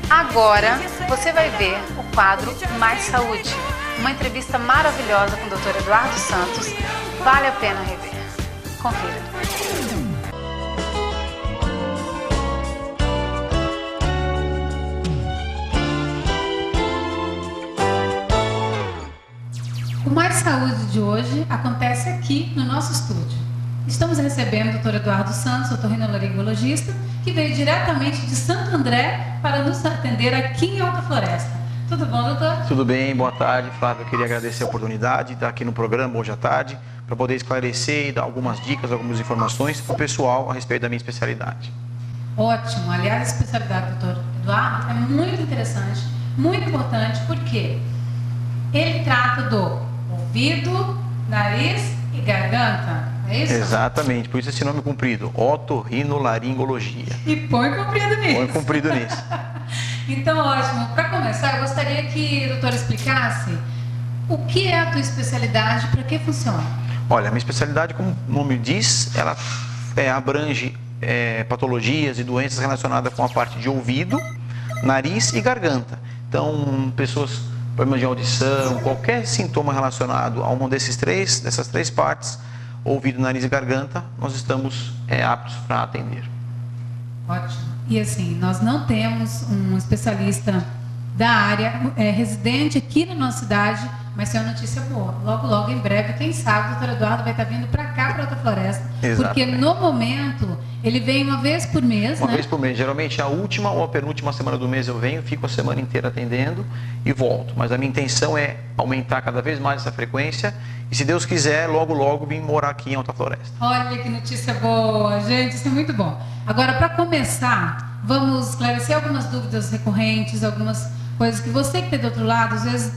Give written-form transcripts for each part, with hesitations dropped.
Agora você vai ver o quadro Mais Saúde, uma entrevista maravilhosa com o Dr. Eduardo Santos. Vale a pena rever. Confira. O Mais Saúde de hoje acontece aqui no nosso estúdio. Estamos recebendo o Dr. Eduardo Santos, otorrinolaringologista, que veio diretamente de Santo André para nos atender aqui em Alta Floresta. Tudo bom, doutor? Tudo bem, boa tarde, Flávio. Eu queria agradecer a oportunidade de estar aqui no programa hoje à tarde para poder esclarecer e dar algumas dicas, algumas informações para o pessoal a respeito da minha especialidade. Ótimo. Aliás, a especialidade do Dr. Eduardo é muito interessante, muito importante, porque ele trata do ouvido, nariz e garganta. É isso? Exatamente, por isso esse nome comprido, otorrinolaringologia. E põe comprido nisso. Põe comprido nisso. Então, ótimo. Para começar, eu gostaria que o doutor explicasse o que é a tua especialidade, para que funciona. Olha, a minha especialidade, como o nome diz, ela abrange patologias e doenças relacionadas com a parte de ouvido, nariz e garganta. Então, pessoas com problemas de audição, qualquer sintoma relacionado a uma dessas três partes, ouvido, nariz e garganta, nós estamos aptos para atender. Ótimo. E assim, nós não temos um especialista da área residente aqui na nossa cidade, mas tem uma notícia boa. Logo, logo, em breve, quem sabe, o doutor Eduardo vai estar vindo para cá, para Alta Floresta. Exatamente. Porque no momento, ele vem uma vez por mês, Uma vez por mês. Geralmente a última ou a penúltima semana do mês eu venho, fico a semana inteira atendendo e volto. Mas a minha intenção é aumentar cada vez mais essa frequência e, se Deus quiser, logo, logo vim morar aqui em Alta Floresta. Olha que notícia boa, gente, isso é muito bom. Agora, para começar, vamos esclarecer algumas dúvidas recorrentes, algumas coisas que você que está do outro lado, às vezes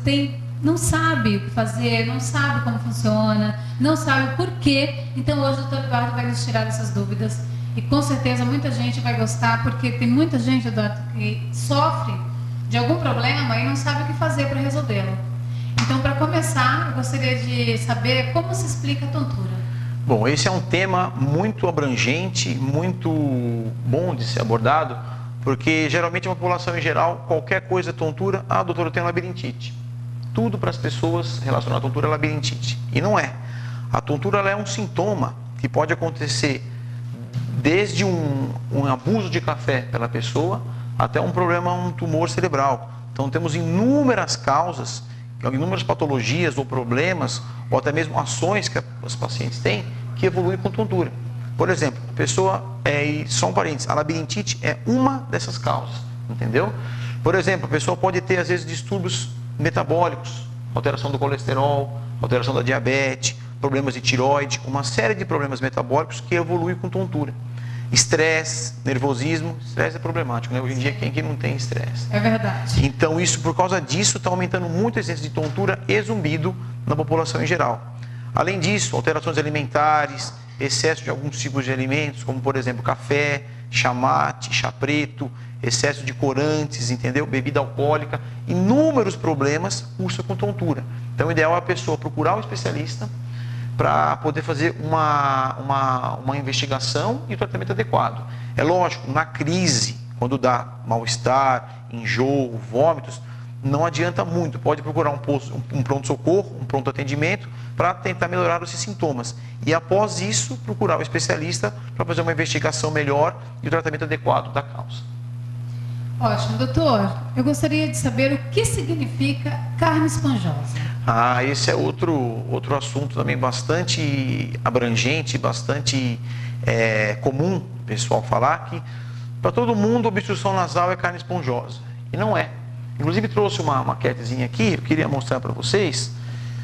não sabe o que fazer, não sabe como funciona, não sabe o porquê. Então, hoje o doutor Eduardo vai nos tirar essas dúvidas. E com certeza muita gente vai gostar, porque tem muita gente, Eduardo, que sofre de algum problema e não sabe o que fazer para resolvê-lo. Então, para começar, eu gostaria de saber como se explica a tontura. Bom, esse é um tema muito abrangente, muito bom de ser abordado, porque geralmente a população em geral, qualquer coisa é tontura, doutor, eu tenho labirintite. Tudo para as pessoas relacionado à tontura é labirintite. E não é. A tontura ela é um sintoma que pode acontecer desde um abuso de café pela pessoa até um problema, um tumor cerebral. Então temos inúmeras causas, inúmeras patologias ou problemas, ou até mesmo ações que os pacientes têm que evoluem com tontura. Por exemplo, a pessoa, só um parênteses, a labirintite é uma dessas causas, entendeu? Por exemplo, a pessoa pode ter às vezes distúrbios metabólicos, alteração do colesterol, alteração da diabetes, problemas de tireoide, uma série de problemas metabólicos que evoluem com tontura. Estresse, nervosismo, estresse é problemático, né? Hoje em dia quem que não tem estresse? É verdade. Então isso, por causa disso, está aumentando muito a incidência de tontura e zumbido na população em geral. Além disso, alterações alimentares, excesso de alguns tipos de alimentos, como por exemplo café, chá mate, chá preto, excesso de corantes, entendeu? Bebida alcoólica, inúmeros problemas cursam com tontura. Então o ideal é a pessoa procurar um especialista para poder fazer uma investigação e o tratamento adequado. É lógico, na crise, quando dá mal-estar, enjoo, vômitos, não adianta muito. Pode procurar um pronto-socorro, um pronto atendimento, para tentar melhorar esses sintomas. E após isso, procurar um especialista para fazer uma investigação melhor e o tratamento adequado da causa. Ótimo. Doutor, eu gostaria de saber o que significa carne esponjosa. Esse é outro assunto também bastante abrangente, bastante comum o pessoal falar que para todo mundo obstrução nasal é carne esponjosa. E não é. Inclusive trouxe uma maquetezinha aqui, eu queria mostrar para vocês.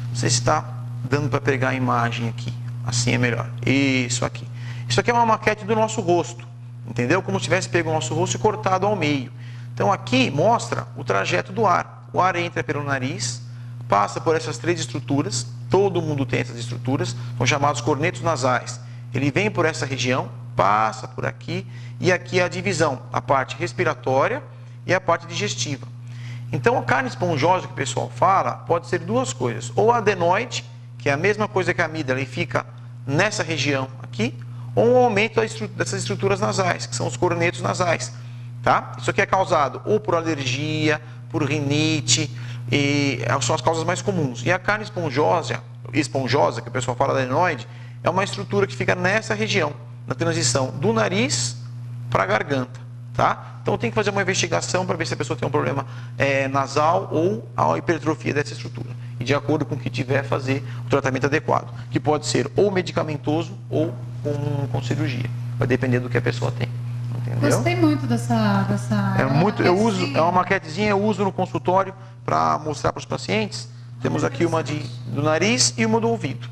Não sei se está dando para pegar a imagem aqui. Assim é melhor. Isso aqui. Isso aqui é uma maquete do nosso rosto. Entendeu? Como se tivesse pego o nosso rosto e cortado ao meio. Então aqui mostra o trajeto do ar. O ar entra pelo nariz, passa por essas três estruturas, todo mundo tem essas estruturas, são chamados cornetos nasais. Ele vem por essa região, passa por aqui, e aqui é a divisão, a parte respiratória e a parte digestiva. Então a carne esponjosa que o pessoal fala, pode ser duas coisas, ou a adenoide, que é a mesma coisa que a amígdala e fica nessa região aqui, ou um aumento dessas estruturas nasais, que são os cornetos nasais. tá? Isso aqui é causado ou por alergia, por rinite, são as causas mais comuns. E a carne esponjosa, que o pessoal fala da adenoide, é uma estrutura que fica nessa região, na transição do nariz para a garganta, tá? Então tem que fazer uma investigação para ver se a pessoa tem um problema nasal ou a hipertrofia dessa estrutura. E de acordo com o que tiver, fazer o tratamento adequado, que pode ser ou medicamentoso ou com cirurgia. Vai depender do que a pessoa tem. Entendeu? Gostei muito dessa é uma maquetezinha, eu uso no consultório para mostrar para os pacientes. Temos aqui uma do nariz e uma do ouvido.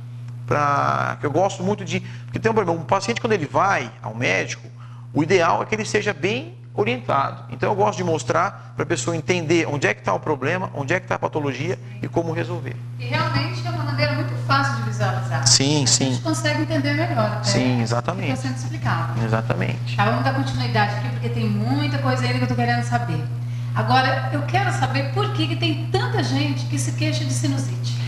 Que eu gosto muito de... Porque tem um problema, um paciente quando ele vai ao médico, o ideal é que ele seja bem orientado. Então eu gosto de mostrar para a pessoa entender onde é que está o problema, onde é que está a patologia e como resolver. E realmente é uma maneira muito fácil de visualizar. Sim, sim. A gente consegue entender melhor até. Sim, exatamente. Está sendo explicado. Exatamente. Tá, vamos dar continuidade aqui, porque tem muita coisa ainda que eu estou querendo saber. Agora, eu quero saber por que tem tanta gente que se queixa de sinusite.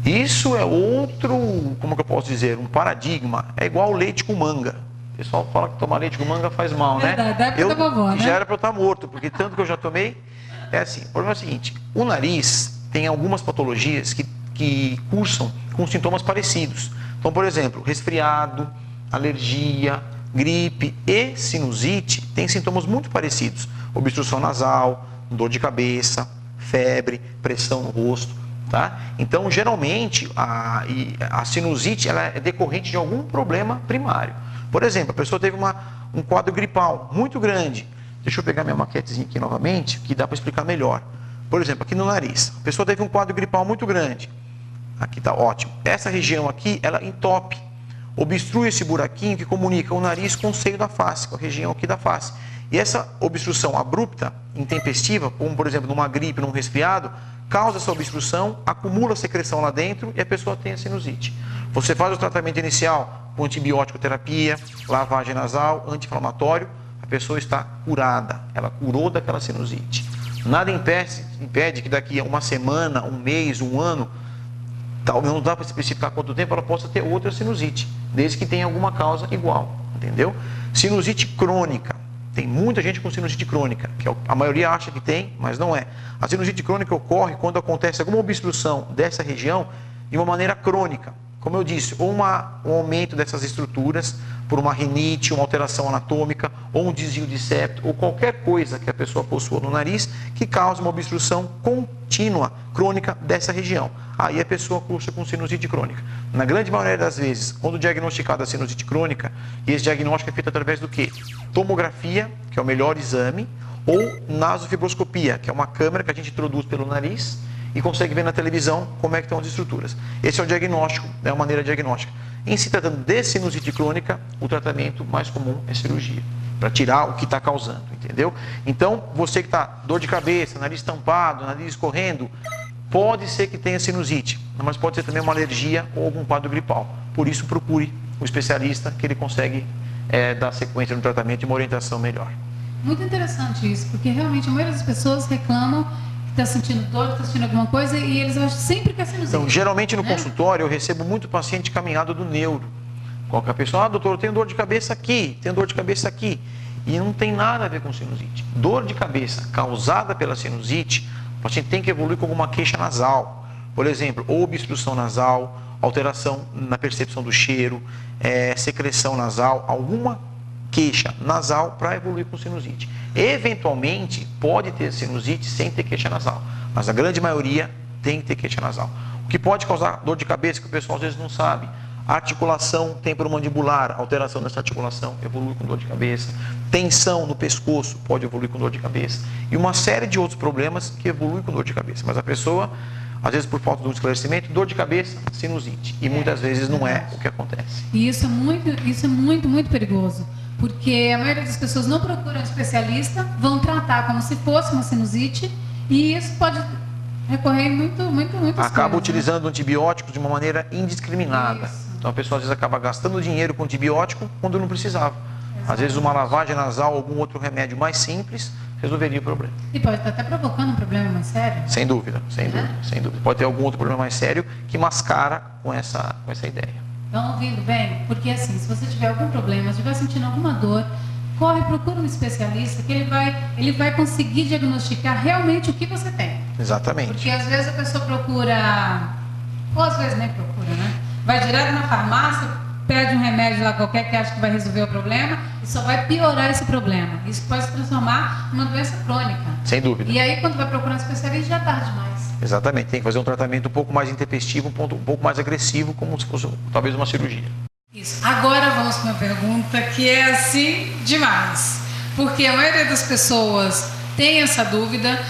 Isso é outro, como que eu posso dizer, um paradigma. É igual leite com manga. O pessoal fala que tomar leite com manga faz mal, né? Verdade, da vovó, né? Já era para eu estar morto, porque tanto que eu já tomei. É assim, o problema é o seguinte, o nariz tem algumas patologias que cursam com sintomas parecidos. Então, por exemplo, resfriado, alergia, gripe e sinusite têm sintomas muito parecidos. Obstrução nasal, dor de cabeça, febre, pressão no rosto, tá? Então, geralmente, a sinusite ela é decorrente de algum problema primário. Por exemplo, a pessoa teve um quadro gripal muito grande. Deixa eu pegar minha maquetezinha aqui novamente, que dá para explicar melhor. Por exemplo, aqui no nariz. A pessoa teve um quadro gripal muito grande. Aqui está ótimo. Essa região aqui, ela entope. Obstrui esse buraquinho que comunica o nariz com o seio da face, com a região aqui da face. E essa obstrução abrupta, intempestiva, como por exemplo numa gripe, num resfriado, causa essa obstrução, acumula secreção lá dentro e a pessoa tem a sinusite. Você faz o tratamento inicial com antibiótico terapia, lavagem nasal, anti-inflamatório, a pessoa está curada, ela curou daquela sinusite. Nada impede que daqui a uma semana, um mês, um ano, não dá para especificar quanto tempo ela possa ter outra sinusite, desde que tenha alguma causa igual, entendeu? Sinusite crônica. Tem muita gente com sinusite crônica, que a maioria acha que tem, mas não é. A sinusite crônica ocorre quando acontece alguma obstrução dessa região de uma maneira crônica. Como eu disse, ou um aumento dessas estruturas por uma rinite, uma alteração anatômica, ou um desvio de septo, ou qualquer coisa que a pessoa possua no nariz que cause uma obstrução contínua, crônica dessa região. Aí a pessoa cursa com sinusite crônica. Na grande maioria das vezes, quando diagnosticada a sinusite crônica, e esse diagnóstico é feito através do quê? Tomografia, que é o melhor exame, ou nasofibroscopia, que é uma câmera que a gente introduz pelo nariz e consegue ver na televisão como é que estão as estruturas. Esse é o diagnóstico, é uma maneira diagnóstica. Em se tratando de sinusite crônica, o tratamento mais comum é cirurgia, para tirar o que está causando, entendeu? Então, você que está dor de cabeça, nariz tampado, nariz escorrendo, pode ser que tenha sinusite, mas pode ser também uma alergia ou algum quadro gripal. Por isso, procure o especialista, que ele consegue dar sequência no tratamento e uma orientação melhor. Muito interessante isso, porque realmente a maioria das pessoas reclamam que está sentindo dor, está sentindo alguma coisa e eles acham sempre que é sinusite. Então, geralmente no consultório eu recebo muito paciente caminhado do neuro. Qualquer pessoa, doutor, eu tenho dor de cabeça aqui, tenho dor de cabeça aqui. E não tem nada a ver com sinusite. Dor de cabeça causada pela sinusite, o paciente tem que evoluir com alguma queixa nasal. Por exemplo, ou obstrução nasal, alteração na percepção do cheiro, secreção nasal, alguma queixa nasal para evoluir com sinusite. Eventualmente, pode ter sinusite sem ter queixa nasal, mas a grande maioria tem que ter queixa nasal. O que pode causar dor de cabeça, que o pessoal às vezes não sabe, a articulação temporomandibular, alteração dessa articulação, evolui com dor de cabeça, tensão no pescoço, pode evoluir com dor de cabeça, e uma série de outros problemas que evoluem com dor de cabeça, mas a pessoa, às vezes por falta de um esclarecimento, dor de cabeça, sinusite, e muitas vezes não é o que acontece. E isso é muito perigoso. Porque a maioria das pessoas não procuram um especialista, vão tratar como se fosse uma sinusite e isso pode recorrer muito acaba utilizando antibióticos de uma maneira indiscriminada. Isso. Então a pessoa às vezes acaba gastando dinheiro com antibiótico quando não precisava. Exatamente. Às vezes uma lavagem nasal, algum outro remédio mais simples, resolveria o problema. E pode estar até provocando um problema mais sério? Sem dúvida. Pode ter algum outro problema mais sério que mascara com essa ideia. Estão ouvindo bem? Porque assim, se você tiver algum problema, se estiver sentindo alguma dor, corre, procura um especialista que ele vai conseguir diagnosticar realmente o que você tem. Exatamente. Porque às vezes a pessoa procura, ou às vezes nem procura, né? Vai direto na farmácia, pede um remédio lá qualquer que acha que vai resolver o problema e só vai piorar esse problema. Isso pode se transformar numa doença crônica. Sem dúvida. E aí quando vai procurar um especialista já é tarde demais. Exatamente, tem que fazer um tratamento um pouco mais intempestivo, um pouco mais agressivo, como se fosse talvez uma cirurgia. Isso. Agora vamos para uma pergunta que é assim demais. Porque a maioria das pessoas tem essa dúvida,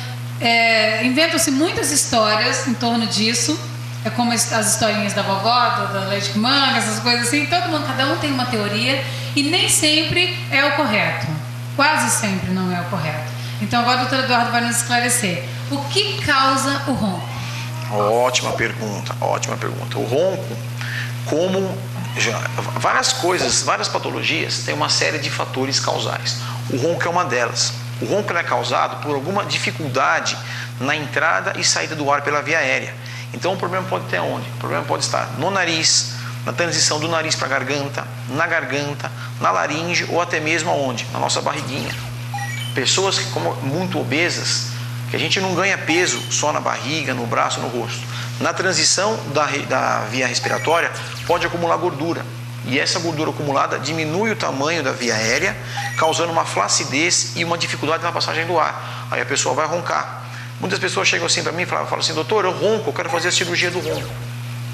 inventam-se muitas histórias em torno disso. É como as historinhas da vovó, da leite com manga, essas coisas assim. Cada um tem uma teoria e nem sempre é o correto. Quase sempre não é o correto. Então agora o doutor Eduardo vai nos esclarecer. O que causa o ronco? Ótima pergunta, ótima pergunta. O ronco, várias coisas, várias patologias têm uma série de fatores causais. O ronco é uma delas. O ronco é causado por alguma dificuldade na entrada e saída do ar pela via aérea. Então o problema pode ter onde? O problema pode estar no nariz, na transição do nariz para a garganta, na laringe ou até mesmo aonde? Na nossa barriguinha. Pessoas que, como muito obesas, que a gente não ganha peso só na barriga, no braço, no rosto. Na transição da via respiratória pode acumular gordura. E essa gordura acumulada diminui o tamanho da via aérea, causando uma flacidez e uma dificuldade na passagem do ar. Aí a pessoa vai roncar. Muitas pessoas chegam assim para mim e falam assim: doutor, eu ronco, eu quero fazer a cirurgia do ronco,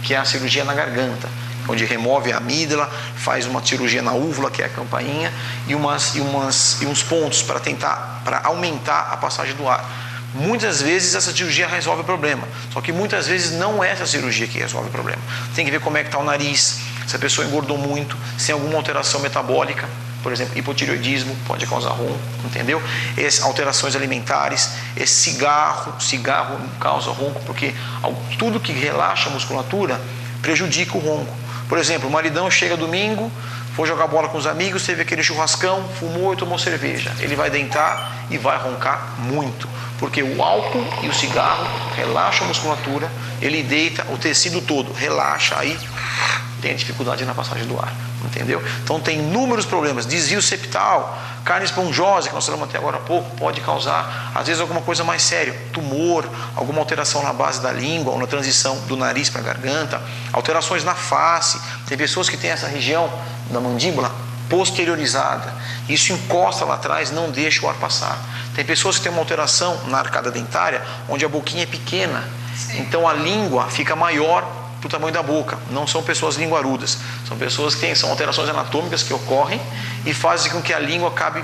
que é a cirurgia na garganta, onde remove a amígdala, faz uma cirurgia na úvula, que é a campainha, e uns pontos para aumentar a passagem do ar. Muitas vezes essa cirurgia resolve o problema, só que muitas vezes não é essa cirurgia que resolve o problema. Tem que ver como é que está o nariz, se a pessoa engordou muito, se tem alguma alteração metabólica, por exemplo, hipotireoidismo pode causar ronco, entendeu? Alterações alimentares, cigarro causa ronco, porque tudo que relaxa a musculatura prejudica o ronco. Por exemplo, o maridão chega domingo, foi jogar bola com os amigos, teve aquele churrascão, fumou e tomou cerveja. Ele vai deitar e vai roncar muito, porque o álcool e o cigarro relaxam a musculatura, ele deita o tecido todo, relaxa, aí tem dificuldade na passagem do ar, entendeu? Então tem inúmeros problemas, desvio septal, carne esponjosa, que nós falamos até agora há pouco, pode causar, às vezes, alguma coisa mais séria, tumor, alguma alteração na base da língua ou na transição do nariz para a garganta, alterações na face. Tem pessoas que têm essa região da mandíbula posteriorizada, isso encosta lá atrás, não deixa o ar passar. Tem pessoas que têm uma alteração na arcada dentária, onde a boquinha é pequena, então a língua fica maior para o tamanho da boca. Não são pessoas linguarudas, são pessoas que são alterações anatômicas que ocorrem e fazem com que a língua acabe,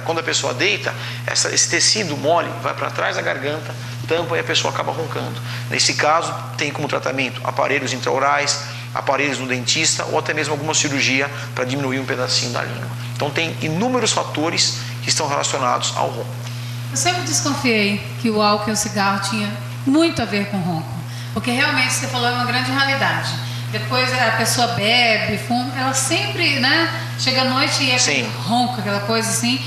quando a pessoa deita, esse tecido mole vai para trás da garganta, tampa e a pessoa acaba roncando. Nesse caso, tem como tratamento aparelhos intraorais, aparelhos no dentista ou até mesmo alguma cirurgia para diminuir um pedacinho da língua. Então tem inúmeros fatores que estão relacionados ao ronco. Eu sempre desconfiei que o álcool e o cigarro tinha muito a ver com ronco. Porque realmente você falou, é uma grande realidade. Depois a pessoa bebe, fuma, ela sempre, chega à noite e é aquele ronco, aquela coisa assim.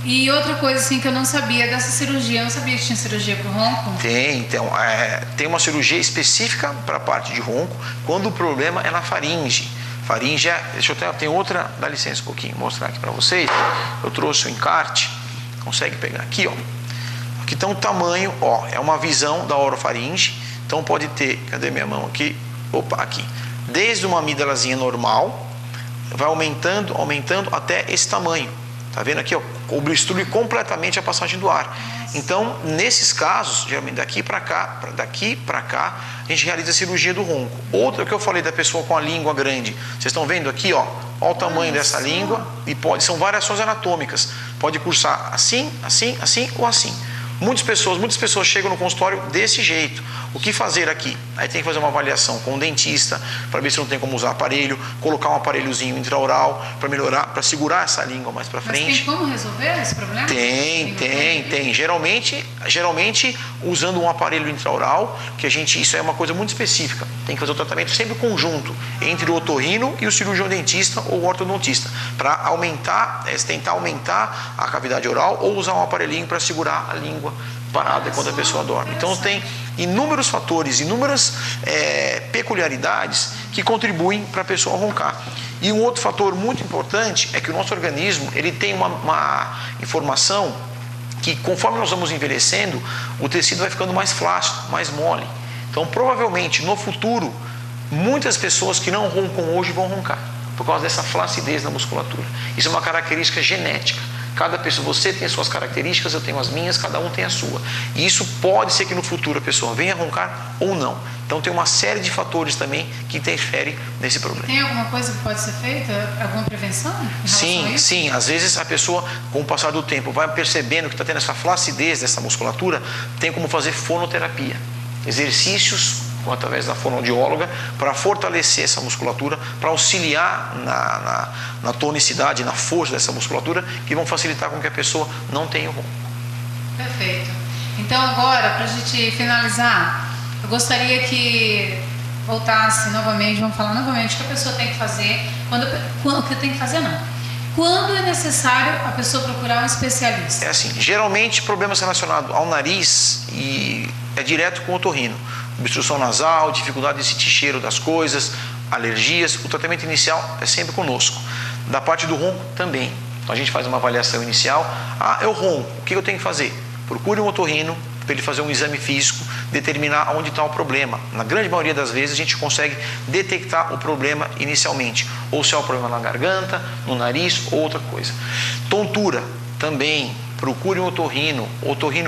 E outra coisa assim que eu não sabia dessa cirurgia, eu não sabia que tinha cirurgia para o ronco. Tem uma cirurgia específica para a parte de ronco, quando o problema é na faringe. Faringe tem outra, dá licença um pouquinho, mostrar aqui para vocês. Eu trouxe o encarte, consegue pegar aqui, ó. Aqui está o tamanho, ó, é uma visão da orofaringe. Então pode ter, cadê minha mão aqui? Opa, aqui. Desde uma amígdalazinha normal, vai aumentando até esse tamanho. Tá vendo aqui, ó? Obstrui completamente a passagem do ar. Então, nesses casos, geralmente daqui para cá, a gente realiza a cirurgia do ronco. Outra que eu falei da pessoa com a língua grande. Vocês estão vendo aqui, ó? Olha o tamanho dessa língua e são variações anatômicas. Pode cursar assim, assim, assim ou assim. Muitas pessoas chegam no consultório desse jeito. O que fazer aqui? Aí tem que fazer uma avaliação com o dentista para ver se não tem como usar aparelho, colocar um aparelhozinho intraoral para melhorar, para segurar essa língua mais para frente. Mas tem como resolver esse problema? Tem. Geralmente usando um aparelho intraoral, que isso é uma coisa muito específica. Tem que fazer o tratamento sempre conjunto entre o otorrino e o cirurgião dentista ou o ortodontista, para tentar aumentar a cavidade oral ou usar um aparelhinho para segurar a língua parada quando a pessoa dorme. Então tem inúmeros fatores, inúmeras peculiaridades que contribuem para a pessoa roncar. E um outro fator muito importante é que o nosso organismo ele tem uma informação que conforme nós vamos envelhecendo, o tecido vai ficando mais flácido, mais mole. Então provavelmente no futuro, muitas pessoas que não roncam hoje vão roncar, por causa dessa flacidez na musculatura. Isso é uma característica genética. Cada pessoa, você tem as suas características, eu tenho as minhas, cada um tem a sua. E isso pode ser que no futuro a pessoa venha roncar ou não. Então tem uma série de fatores também que interferem nesse problema. Tem alguma coisa que pode ser feita? Alguma prevenção em relação a isso? Sim. Às vezes a pessoa, com o passar do tempo, vai percebendo que está tendo essa flacidez dessa musculatura, tem como fazer fonoterapia. Exercícios através da fonoaudióloga para fortalecer essa musculatura, para auxiliar na tonicidade, na força dessa musculatura, que vão facilitar com que a pessoa não tenha o ronco. Perfeito. Então agora, para a gente finalizar, eu gostaria que voltasse novamente, vamos falar novamente o que a pessoa tem que fazer, o que tem que fazer não. Quando é necessário a pessoa procurar um especialista? É assim, geralmente problemas relacionados ao nariz e é direto com o otorrino. Obstrução nasal, dificuldade de sentir cheiro das coisas, alergias, o tratamento inicial é sempre conosco. Da parte do ronco também. Então a gente faz uma avaliação inicial. Eu ronco, o que eu tenho que fazer? Procure um otorrino para ele fazer um exame físico, determinar onde está o problema. Na grande maioria das vezes a gente consegue detectar o problema inicialmente. Ou se é um problema na garganta, no nariz ou outra coisa. Tontura também. Procure um otorrino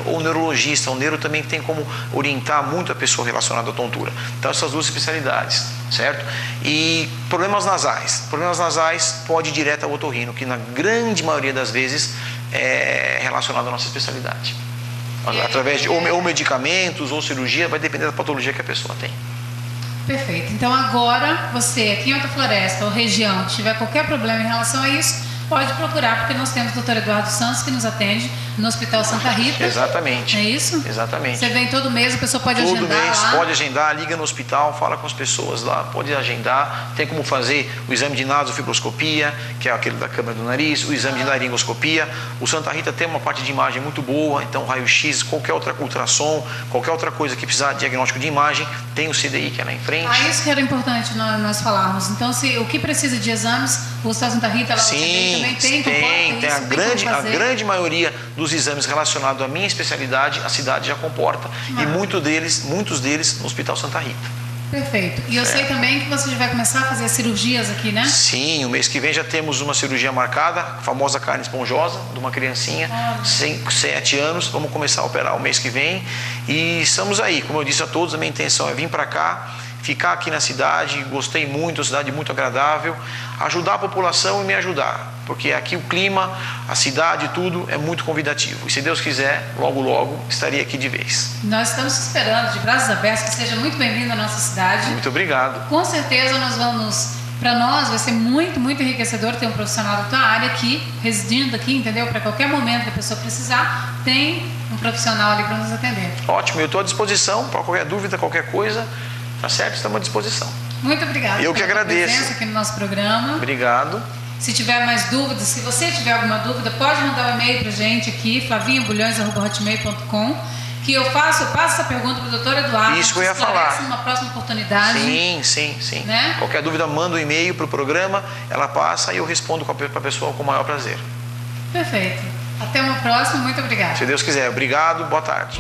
ou neurologista. O neuro também tem como orientar muito a pessoa relacionada à tontura. Então, essas duas especialidades, certo? E problemas nasais. Problemas nasais pode ir direto ao otorrino, que na grande maioria das vezes é relacionado à nossa especialidade. Através de ou medicamentos ou cirurgia, vai depender da patologia que a pessoa tem. Perfeito. Então, agora, você aqui em Alta Floresta ou região, tiver qualquer problema em relação a isso, pode procurar, porque nós temos o Dr. Eduardo Santos, que nos atende no Hospital Santa Rita. Exatamente. É isso? Exatamente. Você vem todo mês, a pessoa pode agendar todo mês, lá. pode agendar, liga no hospital, fala com as pessoas lá, pode agendar. Tem como fazer o exame de nasofibroscopia, que é aquele da câmara do nariz, o exame de laringoscopia. O Santa Rita tem uma parte de imagem muito boa, então raio-x, qualquer outra ultrassom, qualquer outra coisa que precisar de diagnóstico de imagem, tem o CDI que é lá em frente. Isso que era importante nós falarmos. Então, o que precisa de exames, o Hospital Santa Rita lá também tem a grande maioria dos exames relacionados à minha especialidade, a cidade já comporta. E muitos deles no Hospital Santa Rita. Perfeito. E eu sei também que você já vai começar a fazer cirurgias aqui, né? Sim, o mês que vem já temos uma cirurgia marcada, a famosa carne esponjosa, de uma criancinha, 7 anos. Vamos começar a operar o mês que vem. E estamos aí, como eu disse a todos, a minha intenção é vir para cá, ficar aqui na cidade, gostei muito, a cidade muito agradável, ajudar a população e me ajudar, porque aqui o clima, a cidade, tudo é muito convidativo. E se Deus quiser, logo, logo estarei aqui de vez. Nós estamos esperando de braços abertos, que seja muito bem-vindo à nossa cidade. Muito obrigado. Com certeza nós vamos, para nós vai ser muito, muito enriquecedor ter um profissional da tua área aqui, residindo aqui, entendeu? Para qualquer momento que a pessoa precisar, tem um profissional ali para nos atender. Ótimo, eu estou à disposição para qualquer dúvida, qualquer coisa. Tá certo? Estamos à disposição. Muito obrigada. Eu que agradeço. Pela presença aqui no nosso programa. Obrigado. Se tiver mais dúvidas, se você tiver alguma dúvida, pode mandar um e-mail pra gente aqui, flavinhabulhões@hotmail.com, que eu passo essa pergunta pro Dr. Eduardo. Isso que eu ia falar. Numa próxima oportunidade. Sim. Né? Qualquer dúvida, manda um e-mail pro programa, ela passa e eu respondo para a pessoa com o maior prazer. Perfeito. Até uma próxima, muito obrigada. Se Deus quiser. Obrigado, boa tarde.